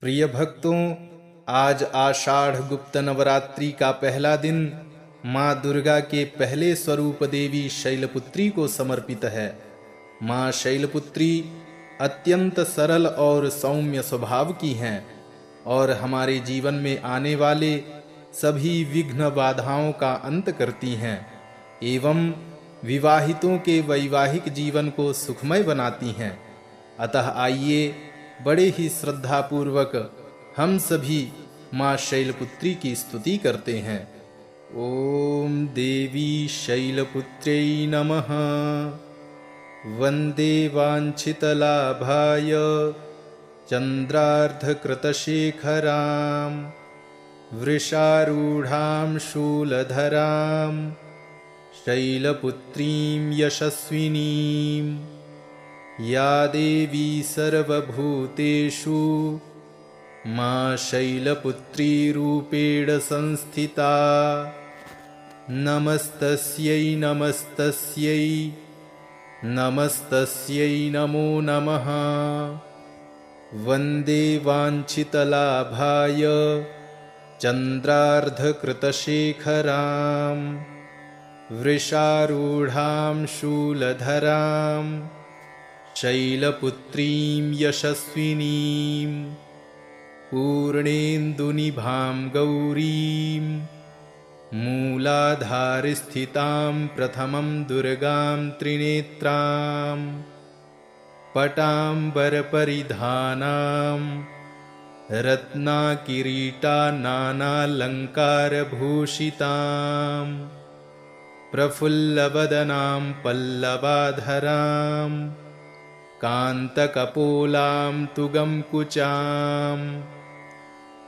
प्रिय भक्तों, आज आषाढ़ गुप्त नवरात्रि का पहला दिन माँ दुर्गा के पहले स्वरूप देवी शैलपुत्री को समर्पित है। माँ शैलपुत्री अत्यंत सरल और सौम्य स्वभाव की हैं और हमारे जीवन में आने वाले सभी विघ्न बाधाओं का अंत करती हैं एवं विवाहितों के वैवाहिक जीवन को सुखमय बनाती हैं। अतः आइए बड़े ही श्रद्धापूर्वक हम सभी माँ शैलपुत्री की स्तुति करते हैं। ओम देवी शैलपुत्र्यै नमः। वंदे वाञ्छितलाभाय चन्द्रार्धकृतशेखरां वृषारूढां शूलधरां शैलपुत्रीं यशस्विनीं या देवी सर्वभूतेषु माँ शैलपुत्री रूपेण संस्थिता। नमस्तस्यै नमस्तस्यै नमस्तस्यै नमो नमः। वन्दे वाञ्छितलाभाय चन्द्रार्धकृतशेखरां वृषारूढां शूलधरां शैलपुत्रीं यशस्विनीं पूर्णेन्दुनिभां गौरीं मूलाधारस्थितां प्रथमं दुर्गां त्रिनेत्रां पटाम्बरपरिधानां रत्नाकिरीटानानालङ्कारभूषितां प्रफुल्लवदनां पल्लवाधरां कान्तकपोलां तुगंकुचां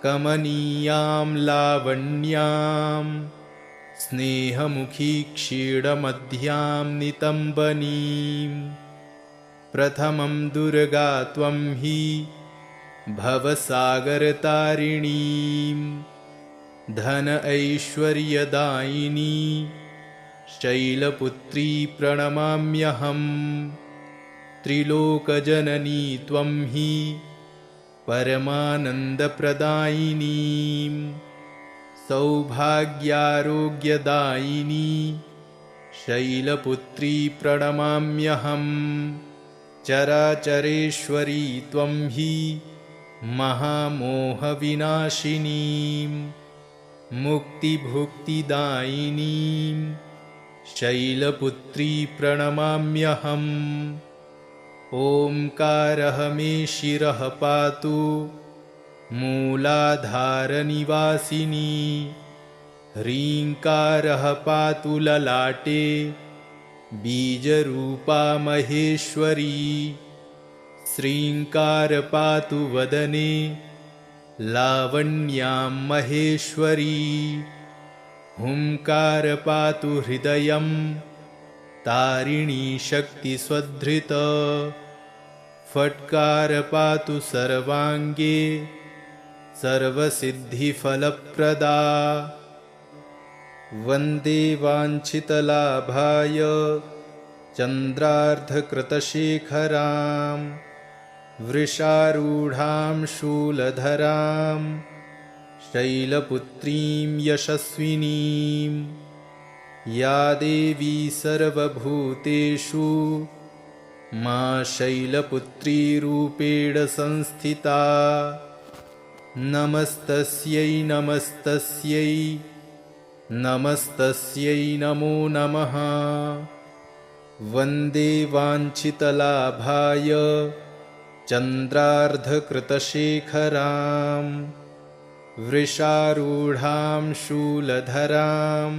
कमनीयां लावण्यां स्नेहमुखी क्षीणमध्यां नितम्बनीं। प्रथमं दुर्गा त्वं हि भवसागरतारिणीं धन ऐश्वर्यदायिनी शैलपुत्री प्रणमाम्यहम्। त्रिलोकजननी त्वं हि परमानन्दप्रदायिनीं सौभाग्यारोग्यदायिनी शैलपुत्री प्रणमाम्यहम्। चराचरेश्वरी त्वं हि महामोहविनाशिनीं मुक्तिभुक्तिदायिनीं शैलपुत्री प्रणमाम्यहम्। ओंकारः मे शिरः पातु मूलाधारनिवासिनी ह्रीङ्कारः पातु ललाटे बीजरूपा महेश्वरी श्रीङ्कार पातु वदने लावण्यां महेश्वरी हुंकार पातु हृदयं तारिणी शक्तिस्वधृत फट्कार पातु सर्वांगे सर्वसिद्धिफलप्रदा। वन्दे वाञ्छितलाभाय चन्द्रार्धकृतशेखरां वृषारूढां शूलधरां शैलपुत्रीं यशस्विनीं या देवी सर्वभूतेषु माँ शैलपुत्री रूपेण संस्थिता। नमस्तस्यै नमस्तस्यै नमस्तस्यै नमो नमः। वन्दे वाञ्छितलाभाय चन्द्रार्धकृतशेखरां वृषारूढां शूलधरां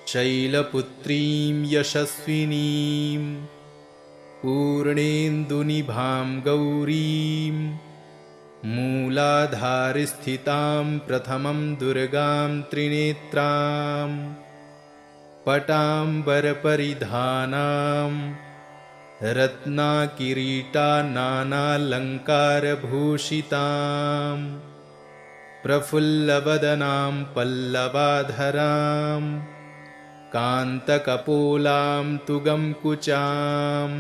शैलपुत्रीं यशस्विनीं पूर्णेन्दुनिभां गौरीं मूलाधारस्थितां प्रथमं दुर्गां त्रिनेत्रां पटाम्बरपरिधानां रत्नाकिरीटानानालङ्कारभूषितां प्रफुल्लवदनां पल्लवाधरां कान्तकपोलां तुगंकुचां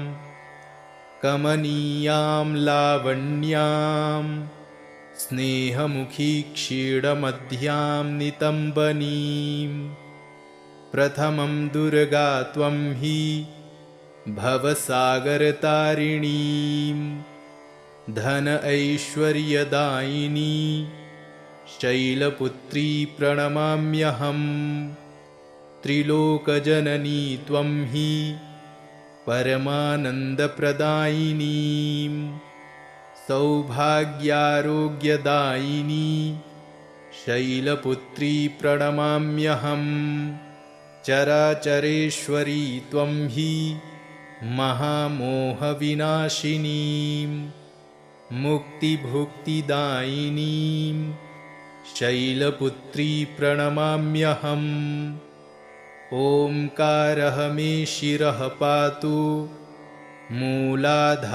कमनीयां लावण्यां स्नेहमुखी क्षीणमध्यां नितम्बनीं प्रथमं दुर्गा त्वं हि भवसागरतारिणीं धन ऐश्वर्यदायिनी शैलपुत्री प्रणमाम्यहम् त्रिलोकजननी त्वं हि परमानन्दप्रदायिनीं सौभाग्यारोग्यदायिनी शैलपुत्री प्रणमाम्यहम् चराचरेश्वरी त्वं हि महामोहविनाशिनीं मुक्तिभुक्तिदायिनीं शैलपुत्री प्रणमाम्यहम् ओंकारः मे शिरः पातु मूलाधारनिवासिनी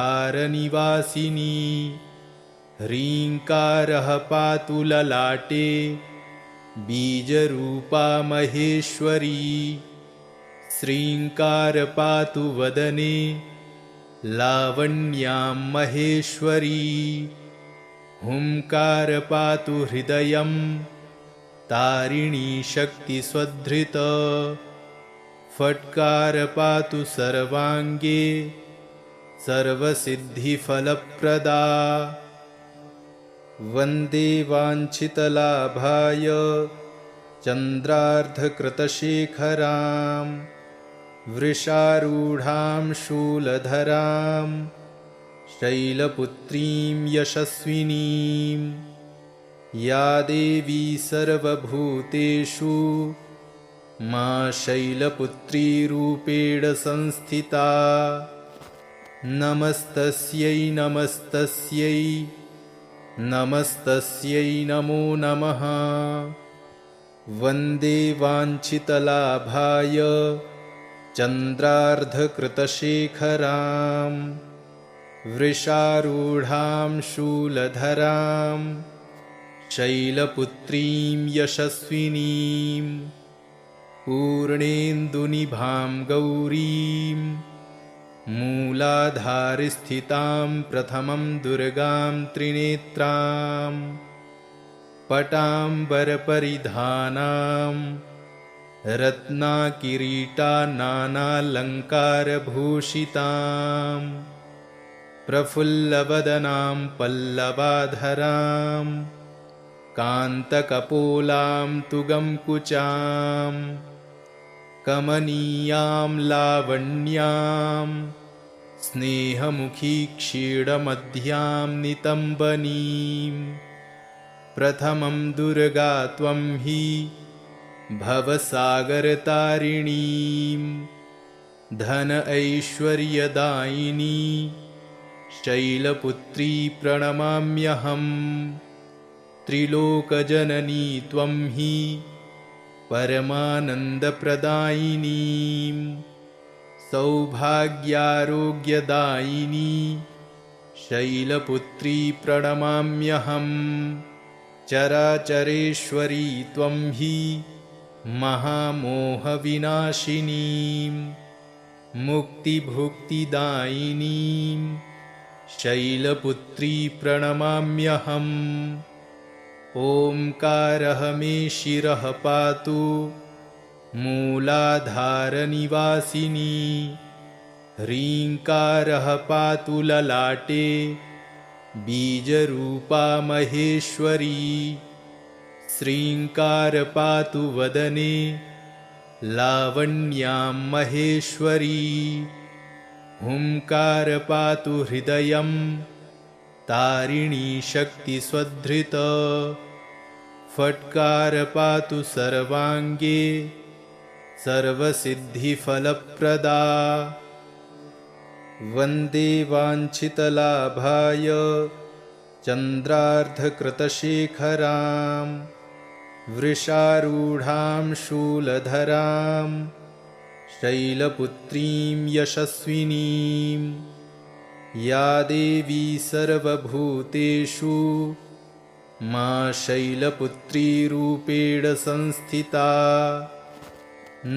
ह्रीङ्कारः पातु ललाटे बीजरूपा महेश्वरी श्रीङ्कार पातु वदने लावण्यां महेश्वरी हुंकार पातु हृदयं तारिणी शक्तिस्वधृत फट्कार पातु सर्वाङ्गे सर्वसिद्धिफलप्रदा वन्दे वाञ्छितलाभाय चन्द्रार्धकृतशेखरां वृषारूढां शूलधरां शैलपुत्रीं यशस्विनीं या देवी सर्वभूतेषु मा शैलपुत्रीरूपेण संस्थिता नमस्तस्यै नमस्तस्यै नमस्तस्यै नमो नमः वन्दे वाञ्छितलाभाय चन्द्रार्धकृतशेखरां वृषारूढां शूलधरां शैलपुत्रीं यशस्विनीं पूर्णेन्दुनिभां गौरीं मूलाधारस्थितां प्रथमं दुर्गां त्रिनेत्रां पटाम्बरपरिधानां रत्नाकिरीटानानालङ्कारभूषितां प्रफुल्लवदनां पल्लवाधरां कान्तकपोलां तुगंकुचां कमनीयां लावण्यां स्नेहमुखी क्षीणमध्यां नितम्बनीं प्रथमं दुर्गा त्वं हि भवसागरतारिणीं धन ऐश्वर्यदायिनी शैलपुत्री प्रणमाम्यहम् त्रिलोकजननी त्वं हि परमानन्दप्रदायिनीं सौभाग्यारोग्यदायिनी शैलपुत्री प्रणमाम्यहम् चराचरेश्वरी त्वं हि महामोहविनाशिनीं मुक्तिभुक्तिदायिनीं शैलपुत्री प्रणमाम्यहम् ओंकारः मे शिरः पातु मूलाधारनिवासिनी ह्रीङ्कारः पातु ललाटे बीजरूपा महेश्वरी श्रीङ्कार पातु वदने लावण्यां महेश्वरी हुंकार पातु हृदयं तारिणी शक्तिस्वधृत फट्कार पातु सर्वाङ्गे सर्वसिद्धिफलप्रदा वन्दे वाञ्छितलाभाय चन्द्रार्धकृतशेखरां वृषारूढां शूलधरां शैलपुत्रीं यशस्विनीं या देवी सर्वभूतेषु मा शैलपुत्रीरूपेण संस्थिता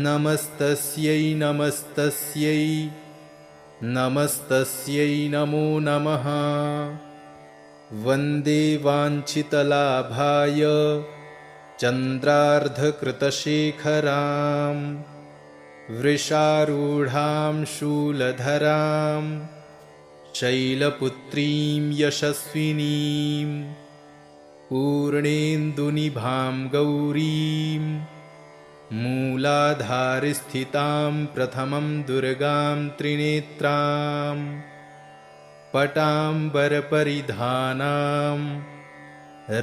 नमस्तस्यै नमस्तस्यै नमस्तस्यै नमो नमः वन्दे वाञ्छितलाभाय चन्द्रार्धकृतशेखरां वृषारूढां शूलधरां शैलपुत्रीं यशस्विनीं पूर्णेन्दुनिभां गौरीं मूलाधारस्थितां प्रथमं दुर्गां त्रिनेत्रां पटाम्बरपरिधानां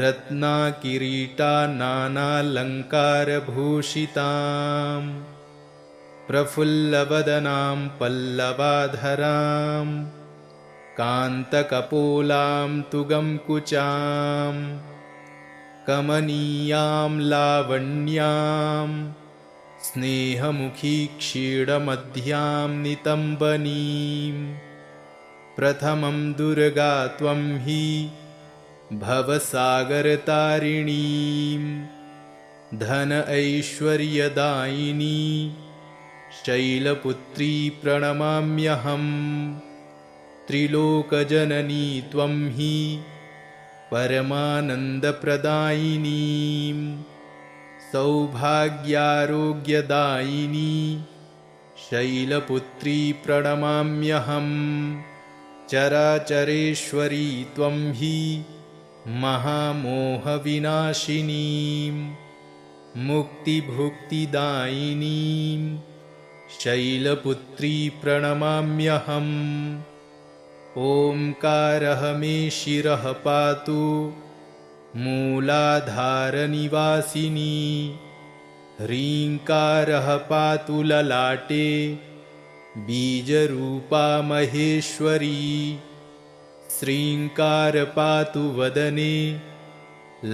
रत्नाकिरीटानानालङ्कारभूषितां प्रफुल्लवदनां पल्लवाधरां कान्तकपोलां तुगंकुचां कमनीयां लावण्यां स्नेहमुखी क्षीणमध्यां नितम्बनीं प्रथमं दुर्गा त्वं हि भवसागरतारिणीं धन ऐश्वर्यदायिनी शैलपुत्री प्रणमाम्यहम् त्रिलोकजननी त्वं हि परमानन्दप्रदायिनीं सौभाग्यारोग्यदायिनी शैलपुत्री प्रणमाम्यहम् चराचरेश्वरी त्वं हि महामोहविनाशिनीं मुक्तिभुक्तिदायिनीं शैलपुत्री प्रणमाम्यहम् ओंकारः मे शिरः पातु मूलाधारनिवासिनी ह्रीङ्कारः पातु ललाटे बीजरूपा महेश्वरी श्रीङ्कार पातु वदने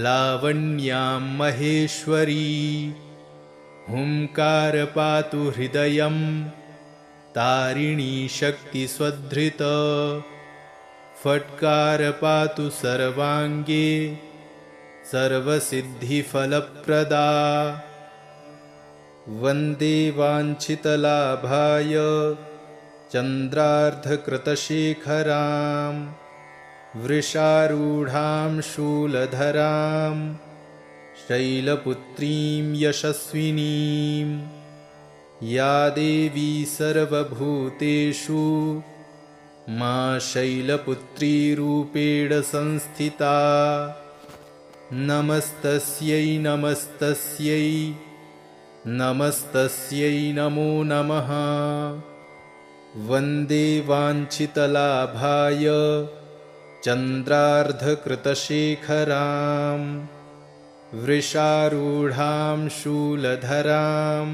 लावण्यां महेश्वरी हुंकार पातु हृदयं तारिणी शक्तिस्वधृत फट्कार पातु सर्वाङ्गे सर्वसिद्धिफलप्रदा वन्दे वाञ्छितलाभाय चन्द्रार्धकृतशेखरां वृषारूढां शूलधरां शैलपुत्रीं यशस्विनीं या देवी सर्वभूतेषु मां शैलपुत्रीरूपेण संस्थिता नमस्तस्यै नमस्तस्यै नमस्तस्यै नमो नमः वन्दे वाञ्छितलाभाय चन्द्रार्धकृतशेखरां वृषारूढां शूलधरां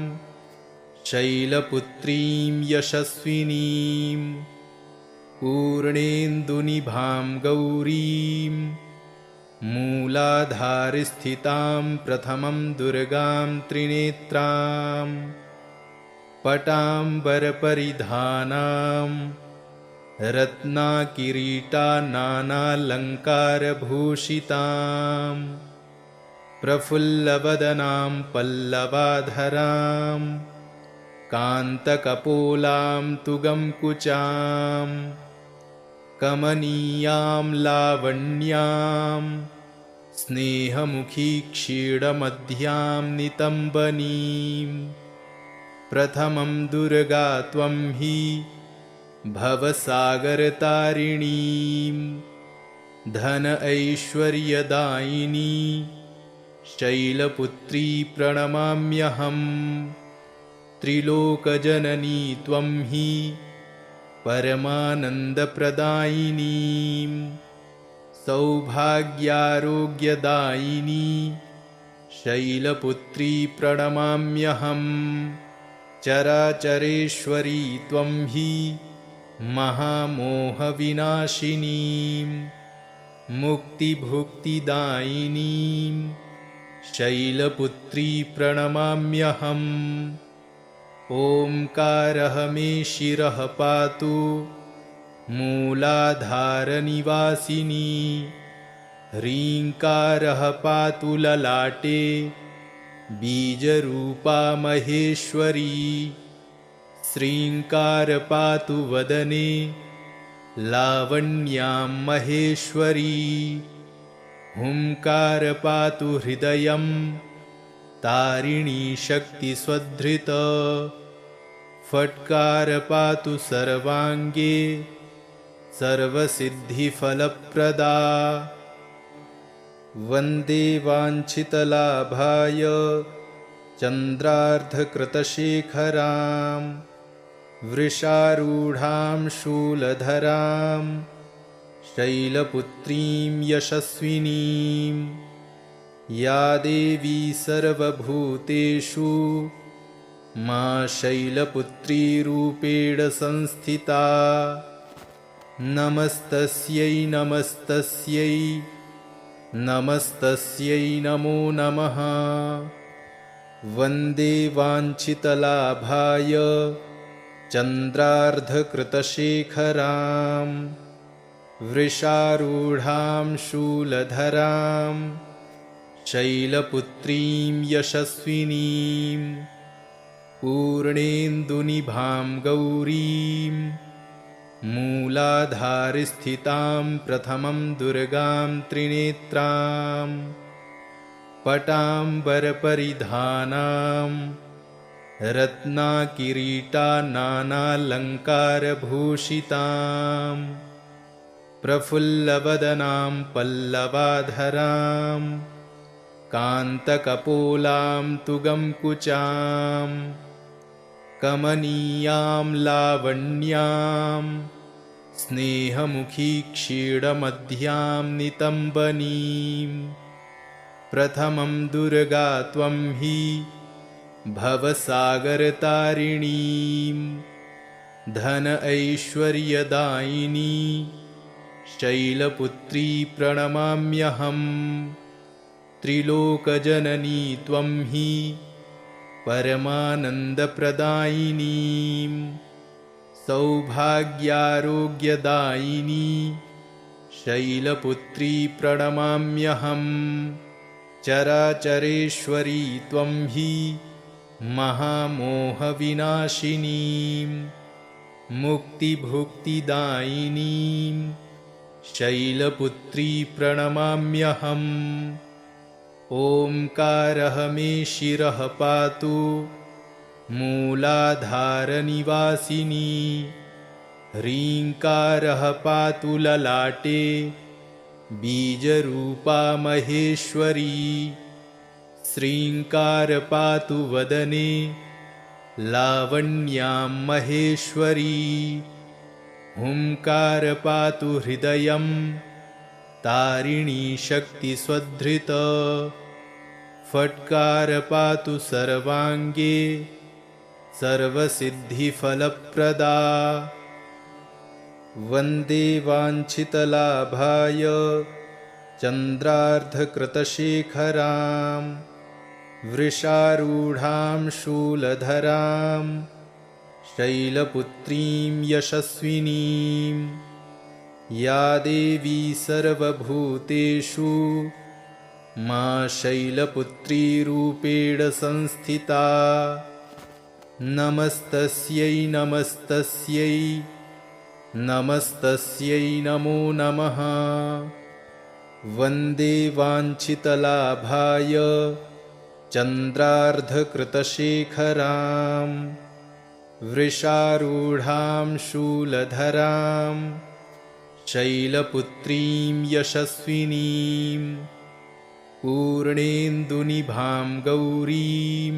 शैलपुत्रीं यशस्विनीं पूर्णेन्दुनिभां गौरीं मूलाधारस्थितां प्रथमं दुर्गां त्रिनेत्रां पटाम्बरपरिधानां रत्नाकिरीटानानालङ्कारभूषितां प्रफुल्लवदनां पल्लवाधरां कान्तकपोलां तुगंकुचां कमनीयां लावण्यां स्नेहमुखी क्षीणमध्यां नितम्बनीं प्रथमं दुर्गा त्वं हि भवसागरतारिणीं धन ऐश्वर्यदायिनी शैलपुत्री प्रणमाम्यहम् त्रिलोकजननी त्वं हि परमानन्दप्रदायिनीं सौभाग्यारोग्यदायिनी शैलपुत्री प्रणमाम्यहम् चराचरेश्वरी त्वं हि महामोहविनाशिनीं मुक्तिभुक्तिदायिनीं शैलपुत्री प्रणमाम्यहम् ओंकारः मे शिरः पातु मूलाधारनिवासिनी ह्रीङ्कारः पातु ललाटे बीजरूपा महेश्वरी श्रीङ्कार पातु वदने लावण्यां महेश्वरी हुंकार पातु हृदयं तारिणी शक्तिस्वधृत फट्कार पातु सर्वांगे सर्वसिद्धिफलप्रदा वन्दे वाञ्छितलाभाय चन्द्रार्धकृतशेखरां वृषारूढां शूलधरां शैलपुत्रीं यशस्विनीं या देवी सर्वभूतेषु मा शैलपुत्री रूपेण संस्थिता नमस्तस्यै नमस्तस्यै नमस्तस्यै नमो नमः वन्दे वाञ्छितलाभाय चन्द्रार्धकृतशेखरां वृषारूढां शूलधरां शैलपुत्रीं यशस्विनीं पूर्णेन्दुनिभां गौरीं मूलाधारस्थितां प्रथमं दुर्गां त्रिनेत्रां पटाम्बरपरिधानां रत्नाकिरीटानानालङ्कारभूषितां प्रफुल्लवदनां पल्लवाधरां कान्तकपोलां तुगंकुचां कमनीयां लावण्यां स्नेहमुखी क्षीणमध्यां नितम्बनीं प्रथमं दुर्गा त्वं हि भवसागरतारिणीं धन ऐश्वर्यदायिनी शैलपुत्री प्रणमाम्यहम् त्रिलोकजननी त्वं हि परमानन्दप्रदायिनीं सौभाग्यारोग्यदायिनी शैलपुत्री प्रणमाम्यहम् चराचरेश्वरी त्वं हि महामोहविनाशिनीं मुक्तिभुक्तिदायिनीं शैलपुत्री प्रणमाम्यहम् ओंकारः मे शिरः पातु मूलाधारनिवासिनी ह्रीङ्कारः पातु ललाटे बीजरूपा महेश्वरी श्रीङ्कार पातु वदने लावण्यां महेश्वरी हुंकार पातु हृदयं तारिणी शक्तिस्वधृत फट्कार पातु सर्वांगे सर्वसिद्धिफलप्रदा वन्दे वाञ्छितलाभाय चन्द्रार्धकृतशेखरां वृषारूढां शूलधरां शैलपुत्रीं यशस्विनीं या देवी सर्वभूतेषु मा शैलपुत्री रूपेण संस्थिता नमस्तस्यै नमस्तस्यै नमस्तस्यै नमो नमः वन्दे वाञ्छितलाभाय चन्द्रार्धकृतशेखरां वृषारूढां शूलधरां शैलपुत्रीं यशस्विनीं पूर्णेन्दुनिभां गौरीं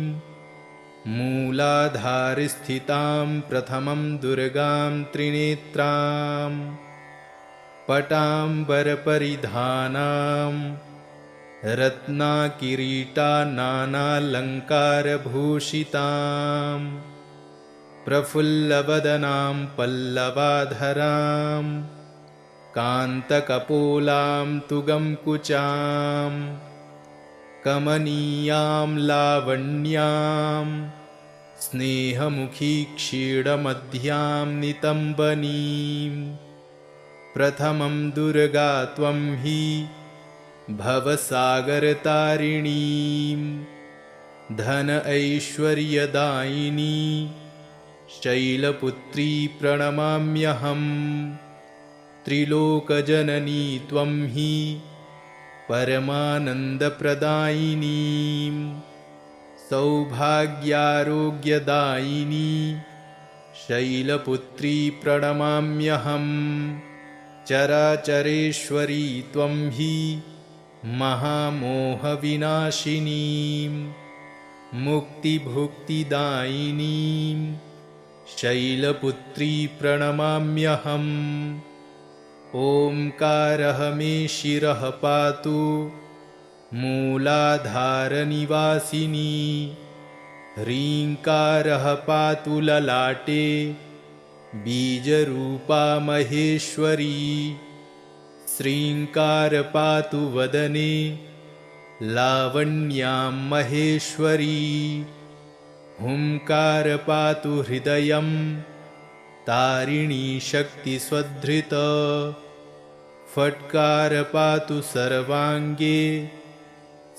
मूलाधारस्थितां प्रथमं दुर्गां त्रिनेत्रां पटाम्बरपरिधानां रत्नाकिरीटानानालङ्कारभूषितां प्रफुल्लवदनां पल्लवाधरां कान्तकपोलां तुगंकुचां कमनीयां लावण्यां स्नेहमुखी क्षीणमध्यां नितम्बनीं प्रथमं दुर्गा त्वं हि भवसागरतारिणीं धन ऐश्वर्यदायिनी शैलपुत्री प्रणमाम्यहम् त्रिलोकजननी त्वं हि परमानन्दप्रदायिनीं सौभाग्यारोग्यदायिनी शैलपुत्री प्रणमाम्यहम्। चराचरेश्वरी त्वं हि महामोहविनाशिनीं मुक्तिभुक्तिदायिनीं शैलपुत्री प्रणमाम्यहम्। ओंकारः मे शिरः पातु मूलाधारनिवासिनी ह्रीङ्कारः पातु ललाटे बीजरूपा महेश्वरी श्रीङ्कार पातु वदने लावण्यां महेश्वरी हुंकार पातु हृदयं तारिणी शक्तिस्वधृत फट्कार पातु सर्वाङ्गे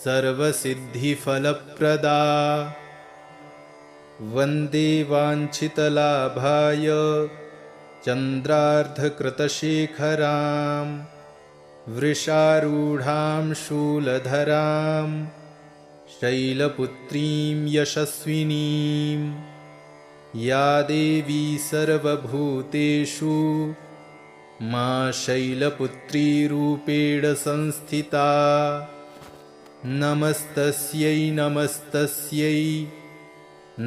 सर्वसिद्धिफलप्रदा। वन्दे वाञ्छितलाभाय चन्द्रार्धकृतशेखरां वृषारूढां शूलधरां शैलपुत्रीं यशस्विनीं या देवी सर्वभूतेषु मा शैलपुत्रीरूपेण संस्थिता। नमस्तस्यै नमस्तस्यै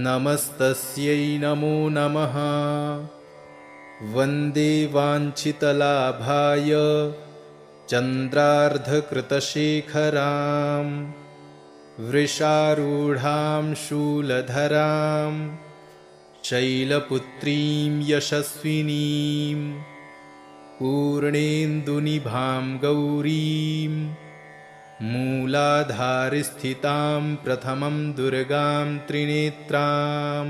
नमस्तस्यै नमो नमः। वन्दे वाञ्छितलाभाय चन्द्रार्धकृतशेखरां वृषारूढां शूलधरां शैलपुत्रीं यशस्विनीं पूर्णेन्दुनिभां गौरीं मूलाधारस्थितां प्रथमं दुर्गां त्रिनेत्रां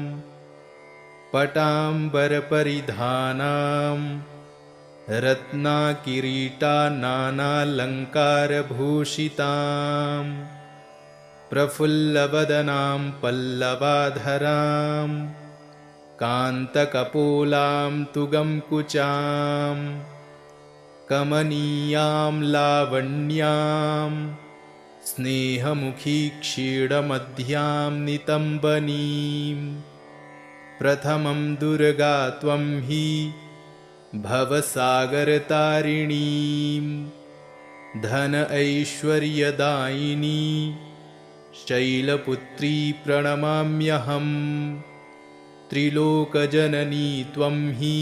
पटाम्बरपरिधानां रत्नाकिरीटानानालङ्कारभूषितां प्रफुल्लवदनां पल्लवाधरां कान्तकपोलां तुगंकुचां कमनीयां लावण्यां स्नेहमुखी क्षीणमध्यां नितम्बनीं प्रथमं दुर्गा त्वं हि भवसागरतारिणीं धन ऐश्वर्यदायिनी शैलपुत्री प्रणमाम्यहम्। त्रिलोकजननी त्वं हि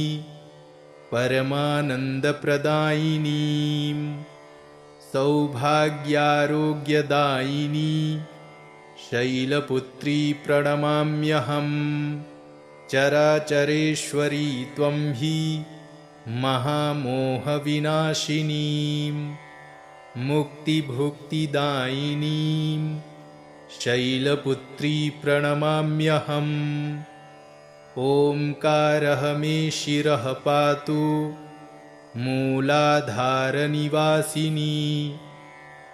परमानन्दप्रदायिनीं सौभाग्यारोग्यदायिनी शैलपुत्री प्रणमाम्यहम्। चराचरेश्वरी त्वं हि महामोहविनाशिनीं मुक्तिभुक्तिदायिनीं शैलपुत्री प्रणमाम्यहम्। ओंकारः मे शिरः पातु मूलाधारनिवासिनी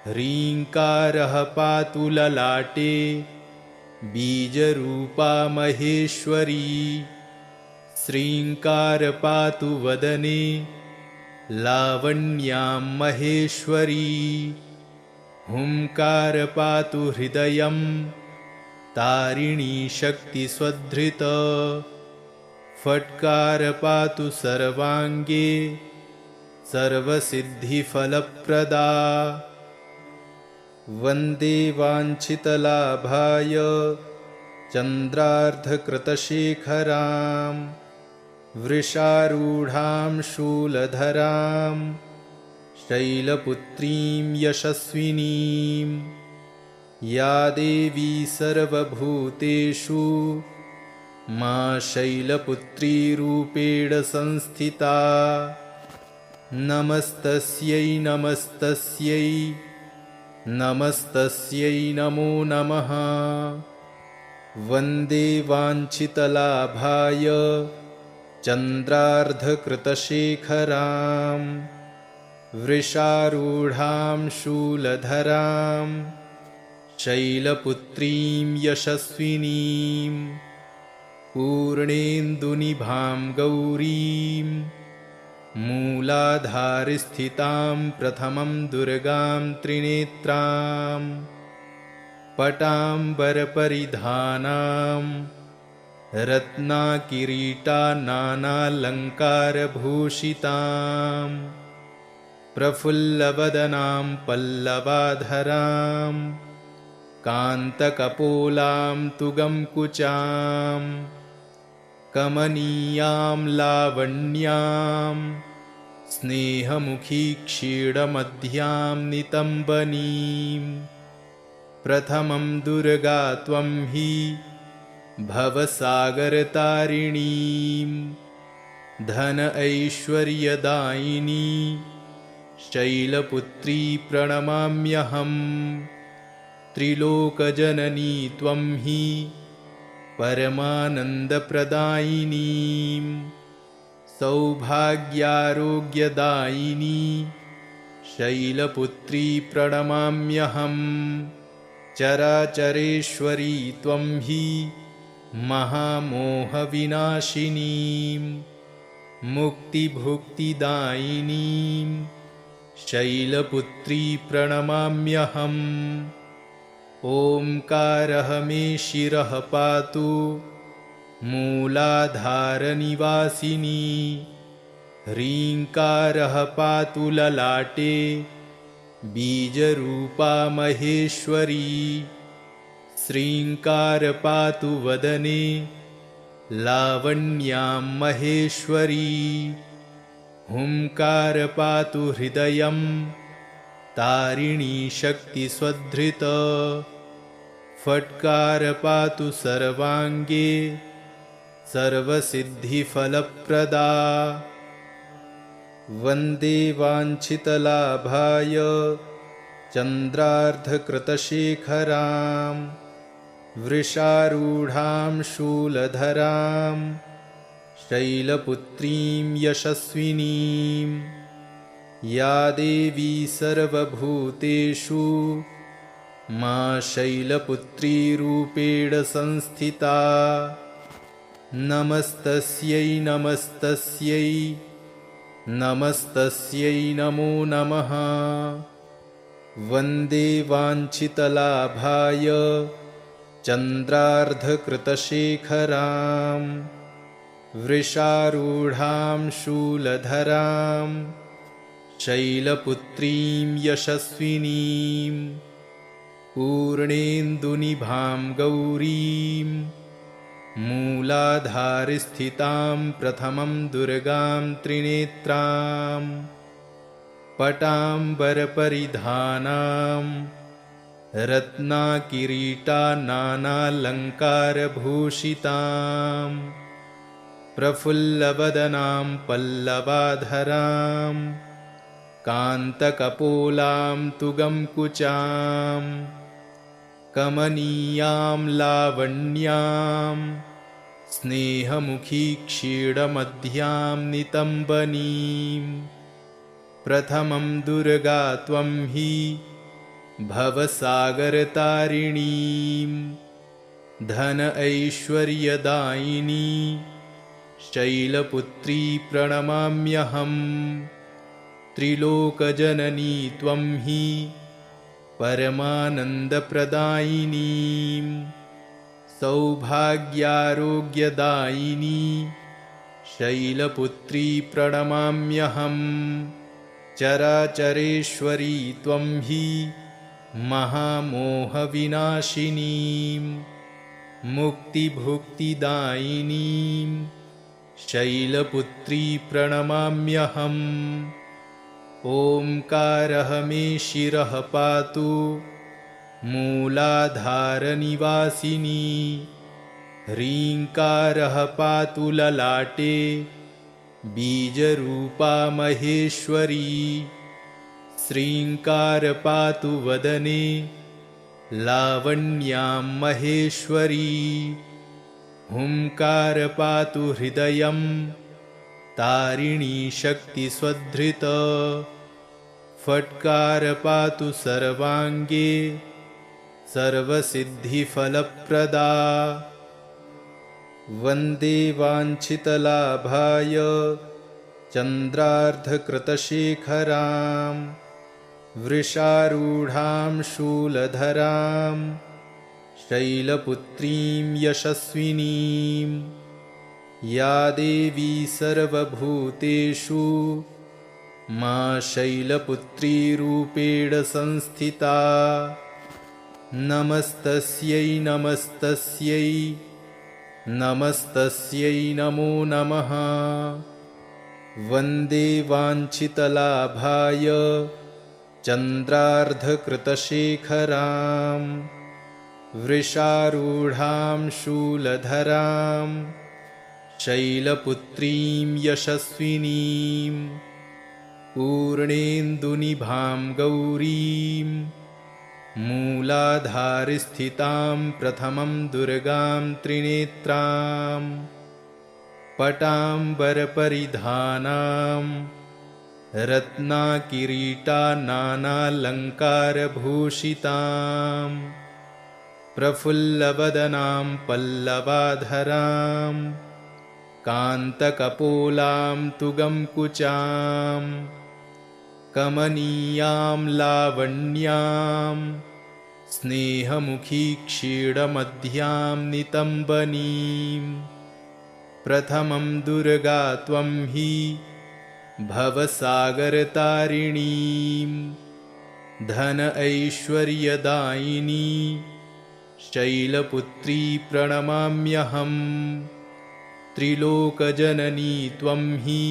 ह्रीङ्कारः पातु ललाटे बीजरूपा महेश्वरी श्रीङ्कार पातु वदने लावण्यां महेश्वरी हुंकार पातु हृदयं तारिणी शक्तिस्वधृत फट्कार पातु सर्वाङ्गे सर्वसिद्धिफलप्रदा। वन्दे वाञ्छितलाभाय चन्द्रार्धकृतशेखरां वृषारूढां शूलधरां शैलपुत्रीं यशस्विनीं या देवी सर्वभूतेषु मा शैलपुत्रीरूपेण संस्थिता। नमस्तस्यै नमस्तस्यै नमस्तस्यै नमो नमः। वन्दे वाञ्छितलाभाय चन्द्रार्धकृतशेखरां वृषारूढां शूलधरां शैलपुत्रीं यशस्विनीं पूर्णेन्दुनिभां गौरीं मूलाधारस्थितां प्रथमं दुर्गां त्रिनेत्रां पटाम्बरपरिधानां रत्नाकिरीटानानालङ्कारभूषितां प्रफुल्लवदनां पल्लवाधरां कान्तकपोलां तुगंकुचां कमनीयां लावण्यां स्नेहमुखी क्षीणमध्यां नितम्बनीं प्रथमं दुर्गा त्वं हि भवसागरतारिणीं धन ऐश्वर्यदायिनी शैलपुत्री प्रणमाम्यहम् त्रिलोकजननी त्वं हि परमानन्दप्रदायिनीं सौभाग्यारोग्यदायिनी शैलपुत्री प्रणमाम्यहम् चराचरेश्वरी त्वं हि महामोहविनाशिनीं मुक्तिभुक्तिदायिनीं शैलपुत्री प्रणमाम्यहम् ओंकारः मे शिरः पातु मूलाधारनिवासिनी ह्रीङ्कारः पातु ललाटे बीजरूपा महेश्वरी श्रीङ्कार पातु वदने लावण्यां महेश्वरी हुंकार पातु हृदयं तारिणी शक्तिस्वधृत फट्कार पातु सर्वाङ्गे सर्वसिद्धिफलप्रदा वन्दे वाञ्छितलाभाय चन्द्रार्धकृतशेखरां वृषारूढां शूलधरां शैलपुत्रीं यशस्विनीं या देवी सर्वभूतेषु मा शैलपुत्रीरूपेण संस्थिता नमस्तस्यै नमस्तस्यै नमस्तस्यै नमो नमः वन्दे वाञ्छितलाभाय चन्द्रार्धकृतशेखरां वृषारूढां शूलधरां शैलपुत्रीं यशस्विनीं पूर्णेन्दुनिभां गौरीं मूलाधारस्थितां प्रथमं दुर्गां त्रिनेत्रां पटाम्बरपरिधानां रत्नाकिरीटानानालङ्कारभूषितां प्रफुल्लवदनां पल्लवाधरां कान्तकपोलां तुगंकुचां कमनीयां लावण्यां स्नेहमुखी क्षीणमध्यां नितम्बनीं प्रथमं दुर्गा त्वं हि भवसागरतारिणीं धन ऐश्वर्यदायिनी शैलपुत्री प्रणमाम्यहम् त्रिलोकजननी त्वं हि परमानन्दप्रदायिनीं सौभाग्यारोग्यदायिनी शैलपुत्री प्रणमाम्यहम् चराचरेश्वरी त्वं हि महामोहविनाशिनीं मुक्तिभुक्तिदायिनीं शैलपुत्री प्रणमाम्यहम् ओंकारः मे शिरः पातु मूलाधारनिवासिनी ह्रीङ्कारः पातु ललाटे बीजरूपा महेश्वरी श्रीङ्कार पातु वदने लावण्यां महेश्वरी हुंकार पातु हृदयं तारिणी शक्तिस्वधृत फट्कार पातु सर्वाङ्गे सर्वसिद्धिफलप्रदा वन्दे वाञ्छितलाभाय चन्द्रार्धकृतशेखरां वृषारूढां शूलधरां शैलपुत्रीं यशस्विनीं या देवी सर्वभूतेषु मा शैलपुत्री रूपेण संस्थिता। नमस्तस्यै नमस्तस्यै नमस्तस्यै नमो नमः। वन्दे वाञ्छितलाभाय चन्द्रार्धकृतशेखरां वृषारूढां शूलधरां शैलपुत्रीं यशस्विनीं पूर्णेन्दुनिभां गौरीं मूलाधारस्थितां प्रथमं दुर्गां त्रिनेत्रां पटाम्बरपरिधानां रत्नाकिरीटानानालङ्कारभूषितां प्रफुल्लवदनां पल्लवाधरां कान्तकपोलां तुगंकुचां कमनीयां लावण्यां स्नेहमुखी क्षीणमध्यां नितम्बनीं प्रथमं दुर्गा त्वं हि भवसागरतारिणीं धन ऐश्वर्यदायिनी शैलपुत्री प्रणमाम्यहम्। त्रिलोकजननी त्वं हि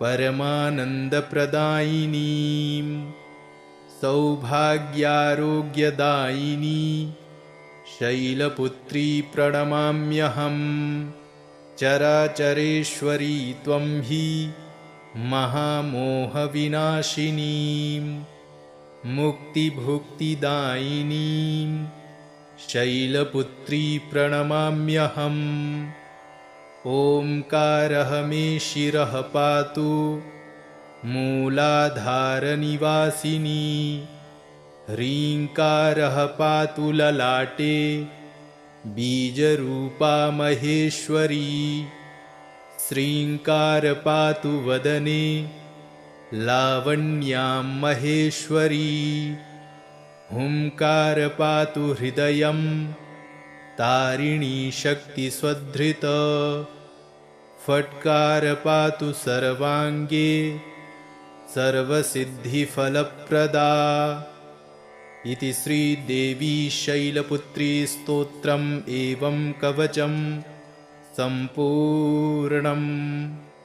परमानन्दप्रदायिनीं सौभाग्यारोग्यदायिनी शैलपुत्री प्रणमाम्यहम्। चराचरेश्वरी त्वं हि महामोहविनाशिनीं मुक्तिभुक्तिदायिनीं शैलपुत्री प्रणमाम्यहम्। ओंकारः मे शिरः पातु मूलाधारनिवासिनी ह्रीङ्कारः पातु ललाटे बीजरूपा महेश्वरी श्रीङ्कार पातु वदने लावण्यां महेश्वरी हुंकार पातु हृदयं तारिणी शक्तिस्वधृत फट्कार पातु सर्वांगे सर्वसिद्धिफलप्रदा। इति श्रीदेवी शैलपुत्री स्तोत्रम् एवं कवचं सम्पूर्णम्।